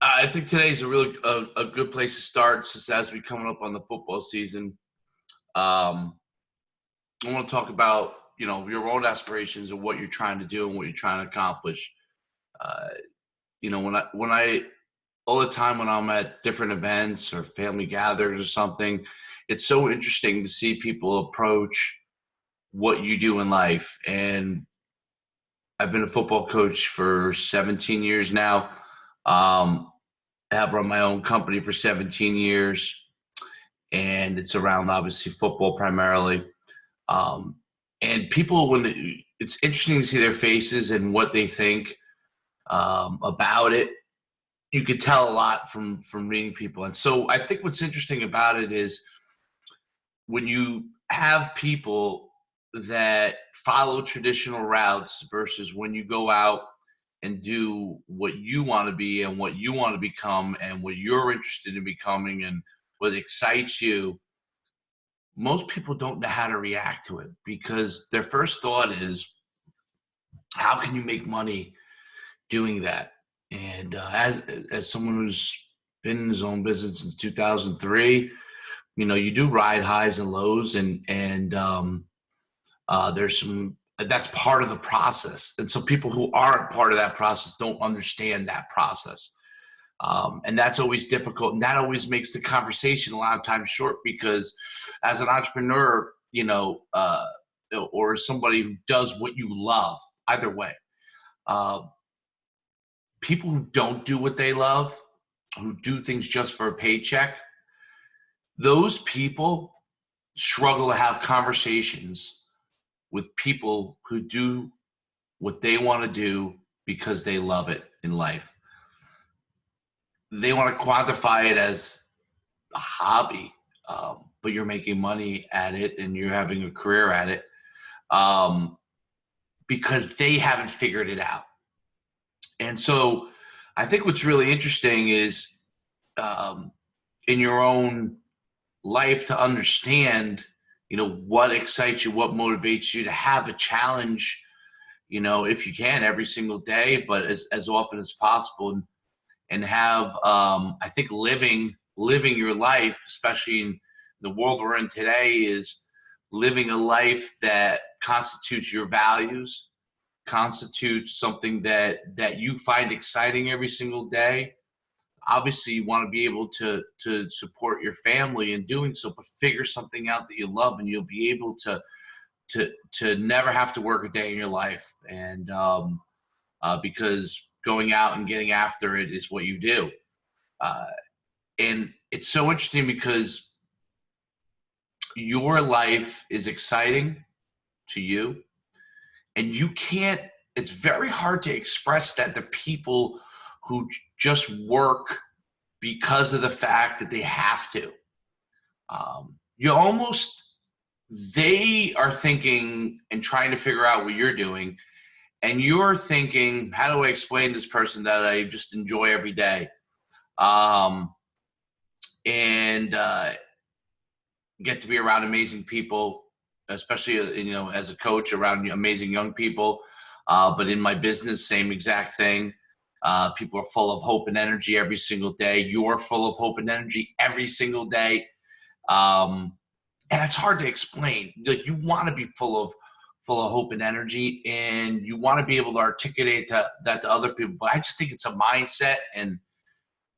I think today's a really a good place to start, just as we coming up on the football season. Um, I want to talk about your own aspirations and what you're trying to do and what you're trying to accomplish. Uh, when I all the time when I'm at different events or family gatherings or something, it's so interesting to see people approach what you do in life. And I've been a football coach for 17 years now. I have run my own company for 17 years, and it's around obviously football primarily. Um, and people, it's interesting to see their faces and what they think about it. You could tell a lot from reading people, and so I think what's interesting about it is when you have people that follow traditional routes versus when you go out and do what you want to be and what you want to become and what you're interested in becoming and what excites you. Most people don't know how to react to it because their first thought is, how can you make money doing that? And as someone who's been in his own business since 2003, you do ride highs and lows, and there's some that's part of the process. And so people who aren't part of that process don't understand that process. And that's always difficult. And that always makes the conversation a lot of times short because as an entrepreneur, or somebody who does what you love, either way, uh, people who don't do what they love, who do things just for a paycheck, those people struggle to have conversations with people who do what they want to do because they love it in life. They want to quantify it as a hobby, but you're making money at it and you're having a career at it um, because they haven't figured it out. And so I think what's really interesting is um, in your own life to understand, what excites you, what motivates you to have a challenge, if you can every single day, but as often as possible and have, I think living your life, especially in the world we're in today, is living a life that constitutes your values, constitutes something that you find exciting every single day. Obviously, you want to be able to support your family in doing so, but figure something out that you love, and you'll be able to never have to work a day in your life. And because going out and getting after it is what you do. Uh, and it's so interesting because your life is exciting to you, and you can't, it's very hard to express that to people who just work because of the fact that they have to. You almost, they are thinking and trying to figure out what you're doing, and you're thinking, how do I explain this person that I just enjoy every day? Um, and Get to be around amazing people, especially as a coach around amazing young people. But in my business, same exact thing. People are full of hope and energy every single day. You're full of hope and energy every single day, and it's hard to explain. Like, you want to be full of hope and energy, and you want to be able to articulate that to other people. But I just think it's a mindset, and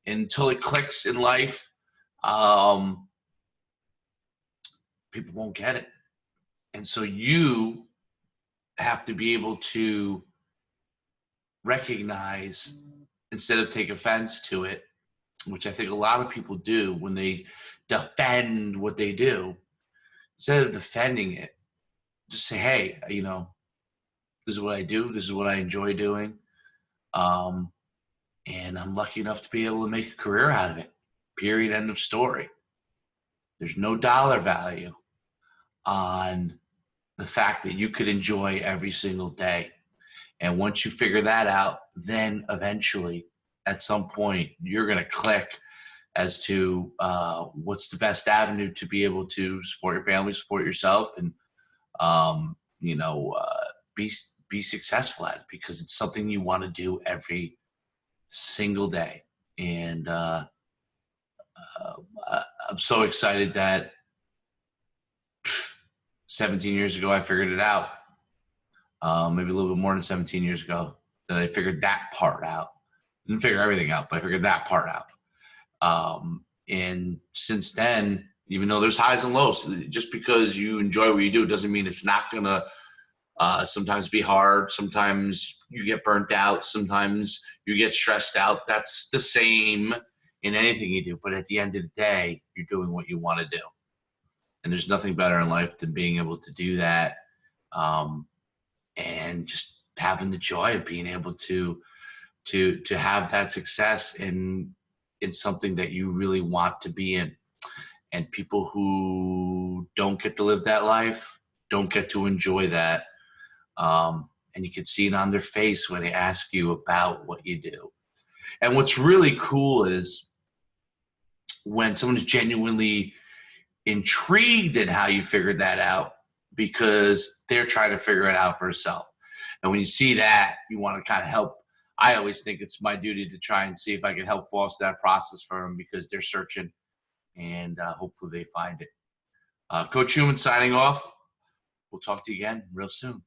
until it clicks in life, um, people won't get it. And so you have to be able to recognize instead of take offense to it, which I think a lot of people do when they defend what they do. Instead of defending it, just say, hey, this is what I do. This is what I enjoy doing. Um, and I'm lucky enough to be able to make a career out of it. Period. End of story. There's no dollar value on the fact that you could enjoy every single day. And once you figure that out, then eventually at some point you're going to click as to what's the best avenue to be able to support your family, support yourself, and um, you know, uh, be successful at it because it's something you want to do every single day. And I'm so excited that 17 years ago I figured it out. Maybe a little bit more than 17 years ago that I figured that part out. Didn't figure everything out, but I figured that part out. And since then, even though there's highs and lows, just because you enjoy what you do doesn't mean it's not gonna sometimes be hard. Sometimes you get burnt out. Sometimes you get stressed out. That's the same in anything you do. But at the end of the day, you're doing what you want to do. And there's nothing better in life than being able to do that, um, and just having the joy of being able to have that success in something that you really want to be in. And people who don't get to live that life don't get to enjoy that. And you can see it on their face when they ask you about what you do. And what's really cool is when someone is genuinely intrigued in how you figured that out, because they're trying to figure it out for herself. And when you see that, you want to kind of help. I always think it's my duty to try and see if I can help foster that process for them, because they're searching, and hopefully they find it. Coach Human signing off. We'll talk to you again real soon.